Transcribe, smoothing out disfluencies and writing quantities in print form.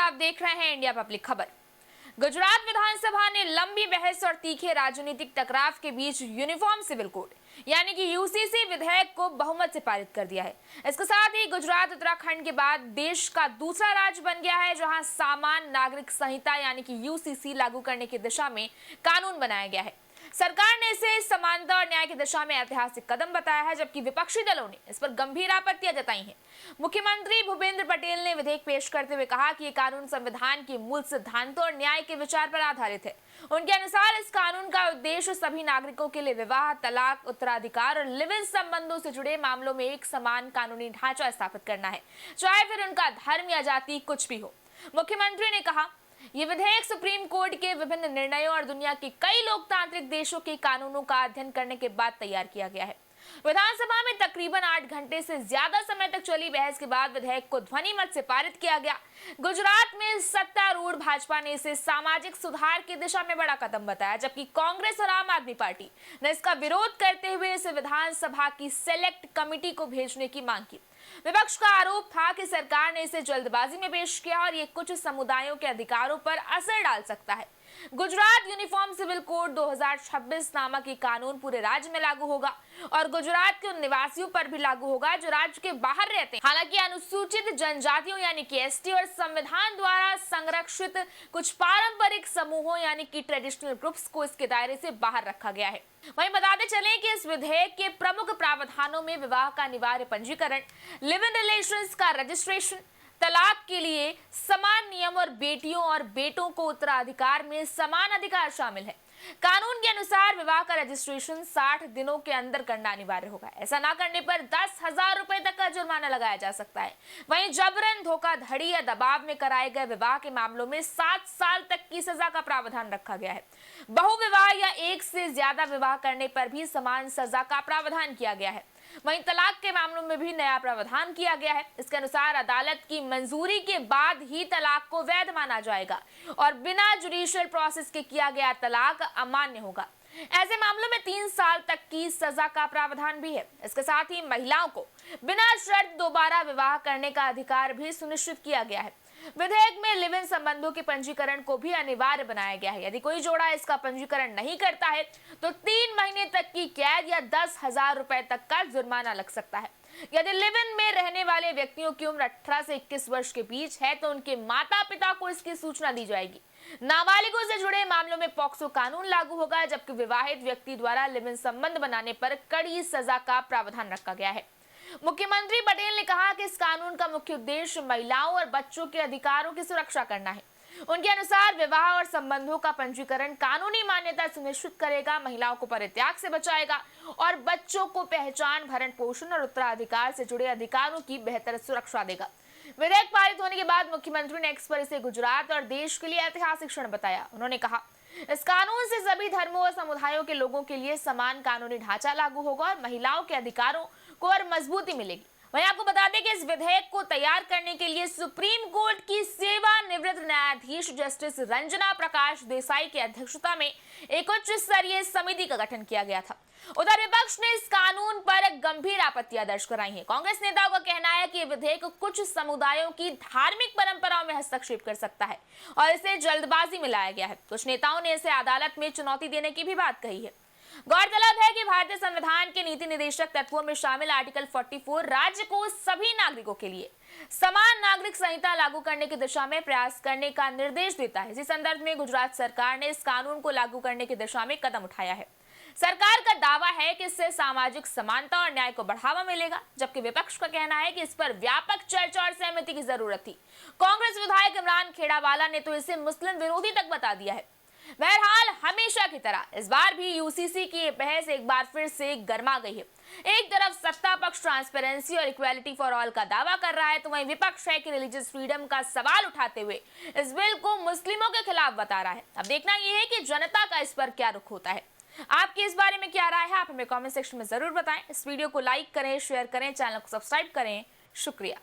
आप देख रहे हैं इंडिया पब्लिक खबर। गुजरात विधानसभा ने लंबी बहस और तीखे राजनीतिक टकराव के बीच यूनिफॉर्म सिविल कोड यानी कि यूसीसी विधेयक को बहुमत से पारित कर दिया है। इसके साथ ही गुजरात उत्तराखंड के बाद देश का दूसरा राज्य बन गया है जहां सामान्य नागरिक संहिता यानी कि यूसीसी लागू करने की दिशा में कानून बनाया गया है। सरकार ने इसे समानता और न्याय की दिशा में ऐतिहासिक कदम बताया है, जबकि विपक्षी दलों ने इस पर गंभीर आपत्तियां जताई हैं। मुख्यमंत्री भूपेंद्र पटेल ने विधेयक पेश करते हुए कहा कि ये कानून संविधान के मूल सिद्धांतों और न्याय के विचार पर आधारित है। उनके अनुसार इस कानून का उद्देश्य सभी नागरिकों के लिए विवाह, तलाक, उत्तराधिकार और लिव इन संबंधों से जुड़े मामलों में एक समान कानूनी ढांचा स्थापित करना है, चाहे फिर उनका धर्म या जाति कुछ भी हो। मुख्यमंत्री ने कहा, ये विधेयक सुप्रीम कोर्ट के विभिन्न निर्णयों और दुनिया के कई लोकतांत्रिक देशों के कानूनों का अध्ययन करने के बाद तैयार किया गया है। विधानसभा में तकरीबन 8 घंटे से ज्यादा समय तक चली बहस के बाद विधेयक को ध्वनि मत से पारित किया गया। गुजरात में सत्तारूढ़ भाजपा ने इसे सामाजिक सुधार की दिशा में बड़ा कदम बताया, जबकि कांग्रेस और आम आदमी पार्टी ने इसका विरोध करते हुए इसे विधानसभा की सेलेक्ट कमेटी को भेजने की मांग की। विपक्ष का आरोप था कि सरकार ने इसे जल्दबाजी में पेश किया और ये कुछ समुदायों के अधिकारों पर असर डाल सकता है। गुजरात यूनिफॉर्म सिविल कोड 2026 नामक ये कानून पूरे राज्य में लागू होगा और गुजरात के उन निवासियों पर भी लागू होगा जो राज्य के बाहर रहते हैं। हालांकि अनुसूचित जनजातियों यानी कि एसटी और संविधान द्वारा संरक्षित कुछ पारंपरिक समूहों यानी कि ट्रेडिशनल ग्रुप्स को इसके दायरे से बाहर रखा गया है। वहीं बताते चलें कि इस विधेयक के प्रमुख प्रावधानों में विवाह का अनिवार्य पंजीकरण, लिव इन रिलेशंस का रजिस्ट्रेशन, तलाक के लिए समान नियम और बेटियों और बेटों को उत्तराधिकार में समान अधिकार शामिल है। कानून के अनुसार विवाह का रजिस्ट्रेशन 60 दिनों के अंदर करना अनिवार्य होगा। ऐसा ना करने पर 10,000 रुपए तक का जुर्माना लगाया जा सकता है। वहीं जबरन, धोखाधड़ी या दबाव में कराए गए विवाह के मामलों में 7 साल तक की सजा का प्रावधान रखा गया है। बहुविवाह या एक से ज्यादा विवाह करने पर भी समान सजा का प्रावधान किया गया है। वहीं तलाक के मामलों में भी नया प्रावधान किया गया है। इसके अनुसार अदालत की मंजूरी के बाद ही तलाक को वैध माना जाएगा और बिना जुडिशियल प्रोसेस के किया गया तलाक अमान्य होगा। ऐसे मामलों में 3 साल तक की सजा का प्रावधान भी है। इसके साथ ही महिलाओं को बिना शर्त दोबारा विवाह करने का अधिकार भी सुनिश्चित किया गया है। विधेयक में लिव इन संबंधों के पंजीकरण को भी अनिवार्य बनाया गया है। यदि कोई जोड़ा इसका पंजीकरण नहीं करता है तो 3 महीने तक की कैद या 10,000 रुपए तक का जुर्माना लग सकता है। यदि लिव इन में रहने वाले व्यक्तियों की उम्र 18 से 21 वर्ष के बीच है तो उनके माता पिता को इसकी सूचना दी जाएगी। नाबालिगों से जुड़े मामलों में पॉक्सो कानून लागू होगा, जबकि विवाहित व्यक्ति द्वारा लिव इन संबंध बनाने पर कड़ी सजा का प्रावधान रखा गया है। मुख्यमंत्री पटेल ने कहा कि इस कानून का मुख्य उद्देश्य महिलाओं और बच्चों के अधिकारों की सुरक्षा करना है। उनके अनुसार विवाह और संबंधों का पंजीकरण कानूनी मान्यता सुनिश्चित करेगा, महिलाओं को परित्याग से बचाएगा और बच्चों को पहचान, भरण पोषण और उत्तराधिकार से जुड़े अधिकारों की बेहतर सुरक्षा देगा। विधेयक पारित होने के बाद मुख्यमंत्री ने एक्स पर इसे गुजरात और देश के लिए ऐतिहासिक क्षण बताया। उन्होंने कहा, इस कानून से सभी धर्मों और समुदायों के लोगों के लिए समान कानूनी ढांचा लागू होगा और महिलाओं के अधिकारों को और मजबूती मिलेगी। वहीं आपको बता दें कि इस विधेयक को तैयार करने के लिए सुप्रीम कोर्ट की सेवानिवृत्त न्यायाधीश जस्टिस रंजना प्रकाश देसाई की अध्यक्षता में एक उच्च स्तरीय समिति का गठन किया गया था। उधर विपक्ष ने इस कानून पर गंभीर आपत्तियां दर्ज कराई हैं। कांग्रेस नेताओं का कहना है कि विधेयक कुछ समुदायों की धार्मिक परंपराओं में हस्तक्षेप कर सकता है और इसे जल्दबाजी में लाया गया है। कुछ नेताओं ने इसे अदालत में चुनौती देने की भी बात कही है। गौरतलब है कि भारतीय संविधान के नीति निर्देशक तत्वों में शामिल आर्टिकल 44 राज्य को सभी नागरिकों के लिए समान नागरिक संहिता लागू करने की दिशा में प्रयास करने का निर्देश देता है। इसी संदर्भ में गुजरात सरकार ने इस कानून को लागू करने की दिशा में कदम उठाया है। सरकार का दावा है कि इससे सामाजिक समानता और न्याय को बढ़ावा मिलेगा, जबकि विपक्ष का कहना है कि इस पर व्यापक चर्चा और सहमति की जरूरत थी। कांग्रेस विधायक इमरान खेड़ावाला ने तो इसे मुस्लिम विरोधी तक बता दिया है। बहरहाल, हमेशा की तरह इस बार भी यूसीसी की बहस एक बार फिर से गर्मा गई है। एक तरफ सत्ता पक्ष ट्रांसपेरेंसी और इक्वालिटी फॉर ऑल का दावा कर रहा है, तो वहीं विपक्ष है कि रिलीजियस फ्रीडम का सवाल उठाते हुए इस बिल को मुस्लिमों के खिलाफ बता रहा है। अब देखना यह है कि जनता का इस पर क्या रुख होता है। आपकी इस बारे में क्या राय है, आप हमें कमेंट सेक्शन में जरूर बताएं। इस वीडियो को लाइक करें, शेयर करें, चैनल को सब्सक्राइब करें। शुक्रिया।